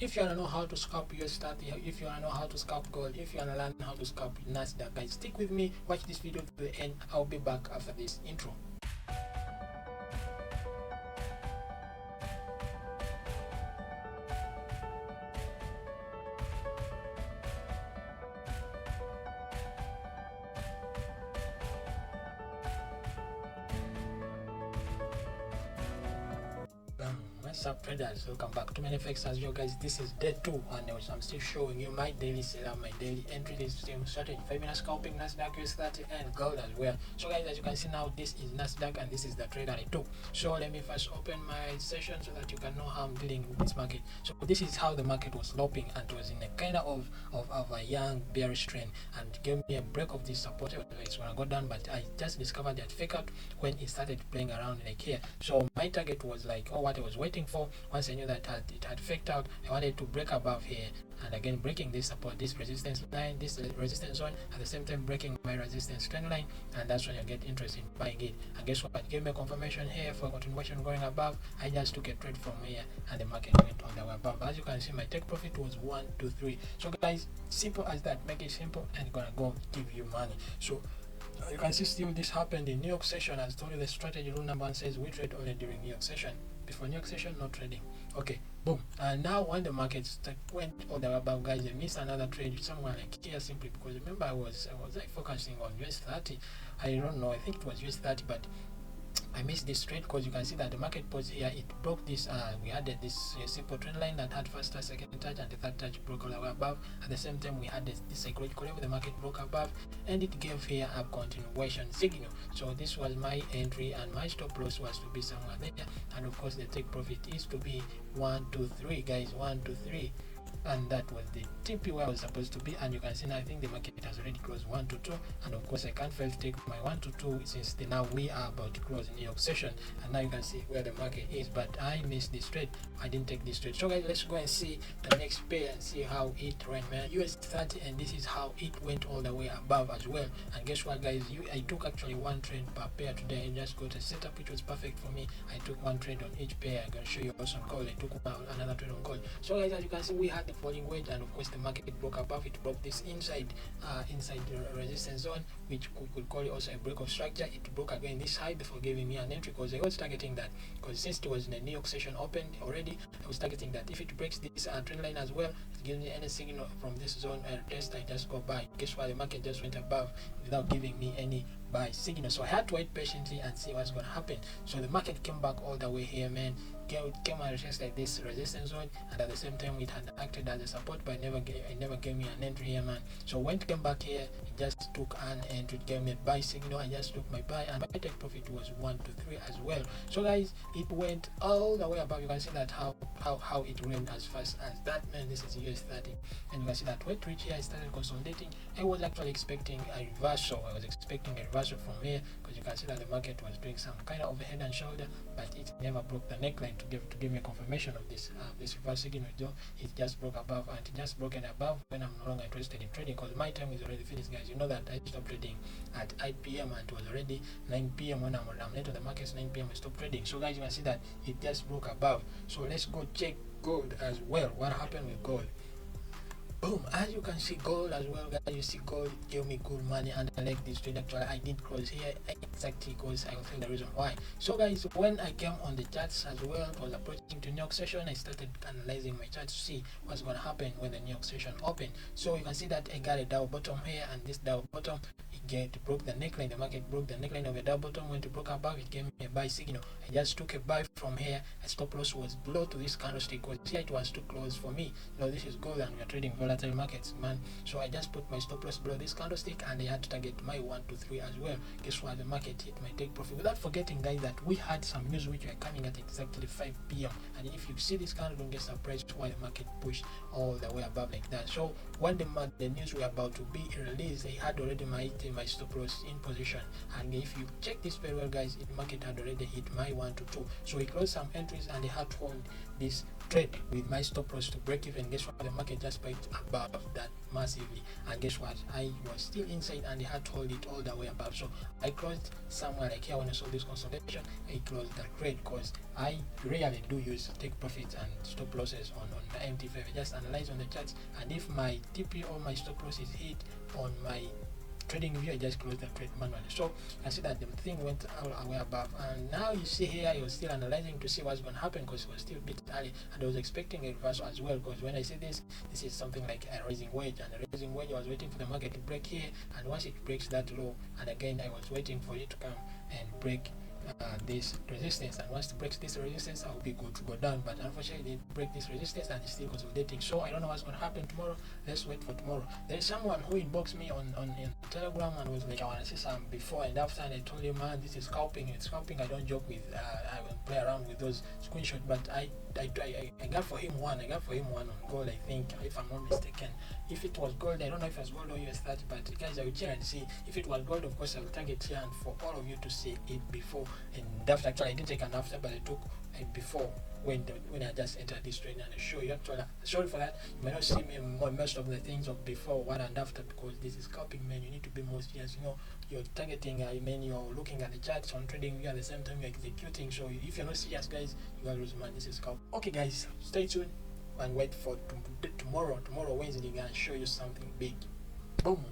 If you wanna know how to scalp US30, if you wanna know how to scalp gold, if you wanna learn how to scalp Nasdaq, guys, stick with me, watch this video to the end. I'll be back after this intro. What's up, traders? Welcome back to FOREX. As you guys, this is day 2, and I'm still showing you my daily setup, my daily entry list, same strategy. 5-minute scalping, Nasdaq, US30, and gold as well. So guys, as you can see now, this is Nasdaq and this is the trade that I took. So let me first open my session so that you can know how I'm dealing with this market. So this is how the market was sloping, and it was in a kind of a young bearish trend, and gave me a break of this support. It's gonna go down, but I just discovered that fake out when it started playing around like here. So my target was like, oh, what I was waiting for. Once I knew that it had faked out, I wanted to break above here, and again breaking this support, this resistance line, this resistance zone, at the same time breaking my resistance trend line, and that's when you get interested in buying it. And guess what? It gave me a confirmation here for continuation going above. I just took a trade from here, and the market went on the way above. As you can see, my take profit was 1, 2, 3. So guys, simple as that. Make it simple, and it's gonna go give you money. So you can see still this happened in New York session. As told you, the strategy rule number 1 says we trade only during New York session. Before New York session, no trading. Okay, boom. And now when the market went all the way above, guys, I missed another trade somewhere like here, simply because remember I was focusing on US30. I don't know, I think it was US30, but I missed this trade because you can see that the market pause here, it broke this. We had this simple trend line that had first touch, second touch, and the third touch broke all the way above. At the same time, we had this psychological level, the market broke above, and it gave here a continuation signal. So this was my entry, and my stop loss was to be somewhere there, and of course the take profit is to be 1, 2, 3, guys, 1, 2, 3. And that was the TP where I was supposed to be, and you can see now I think the market has already closed 1 to 2, and of course I can't fail to take my 1 to 2 since now we are about to close New York session, and now you can see where the market is. But I missed this trade, I didn't take this trade. So guys, let's go and see the next pair and see how it went, man. US30, and this is how it went all the way above as well. And guess what, guys, I took actually 1 trade per pair today. I just got a setup which was perfect for me. I took 1 trade on each pair. I'm gonna show you also on gold. I took another trade on gold. So guys, as you can see, we had the falling wedge, and of course the market broke above. It broke this inside the resistance zone, which we could call it also a break of structure. It broke again this high before giving me an entry, because I was targeting that, because since it was in the New York session open already, I was targeting that if it breaks this trend line as well, it gives me any signal from this zone test, I just go buy. Guess what? The market just went above without giving me any buy signal, so I had to wait patiently and see what's going to happen. So the market came back all the way here, man. It came and resisted this resistance zone, and at the same time it had acted as a support, but it never gave me an entry here, man. So when it came back here, it just took an entry, it gave me a buy signal. I just took my buy, and my take profit was 1 to 3 as well. So guys, it went all the way above. You can see that how it went as fast as that, man. This is US30, and you can see that when it reached here, I started consolidating. I was actually expecting a reversal. I was expecting a reversal from here, because you can see that the market was doing some kind of head and shoulder, but it never broke the neckline to give me a confirmation of this reverse signal. It just broke above, and it just broken above when I'm no longer interested in trading, because my time is already finished, guys. You know that I stopped trading at 8 p.m. and it was already 9 p.m. when I'm into the markets. 9 p.m. I stopped trading. So guys, you can see that it just broke above. So let's go check gold as well. What happened with gold? Boom, as you can see, gold as well, guys. You see gold gave me good money, and I like this trade. Actually, I did close here exactly because I will tell the reason why. So guys, when I came on the charts as well, it was approaching to New York session, I started analyzing my chart to see what's going to happen when the New York session opened. So you can see that I got a double bottom here, and this double bottom, it broke the neckline. The market broke the neckline of a double bottom. When it broke above, it gave me a buy signal. I just took a buy from here. A stop loss was below to this candlestick, because here it was too close for me. You know, this is gold, and we are trading volatile markets, man. So I just put my stop loss below this candlestick, and I had to target my 1 to 3 as well. Guess what? The market hit my take profit. Without forgetting, guys, that we had some news which were coming at exactly 5 p.m. and if you see this candle, don't get surprised why the market pushed all the way above like that. So when the news were about to be released, I had already my stop loss in position, and if you check this very well, guys, the market had already hit my 1 to 2. So we closed some entries, and they had to hold this trade with my stop loss to break even. Guess what? The market just spiked above that massively, and guess what? I was still inside and I had to hold it all the way above. So I closed somewhere like here when I saw this consolidation. I closed the trade because I rarely do use take profits and stop losses on the MT5. I just analyze on the charts, and if my TP or my stop loss is hit on my trading view, I just closed the trade manually. So I see that the thing went all the way above, and now you see here I was still analyzing to see what's going to happen because it was still a bit early, and I was expecting a reversal as well, because when I see this is something like a rising wedge, and a rising wedge, I was waiting for the market to break here, and once it breaks that low, and again I was waiting for it to come and break this resistance, and once it breaks this resistance I'll be good to go down, but unfortunately it break this resistance and it's still consolidating. So I don't know what's going to happen tomorrow. Let's wait for tomorrow. There is someone who inboxed me on in Telegram and was like, I want to see some before and after, and I told him, man, this is scalping. It's scalping. I don't joke with I will play around with those screenshots, but I got for him one. I got for him one on gold, I think, if I'm not mistaken. If it was gold, I don't know if it was gold or US30, but guys, I will check and see. If it was gold, of course I will target here and for all of you to see it before and after. Actually I didn't take an after, but I took a before when I just entered this trade, and I show you. Actually, sorry for that, you might not see me most of the things of before, what and after, because this is scalping, man. You need to be more serious. You know, you're targeting, I mean, you're looking at the charts on trading view at the same time you're executing. So if you're not serious, guys, you gotta lose money. This is scalp. Okay guys, stay tuned and wait for tomorrow Wednesday. I'm gonna show you something big. Boom.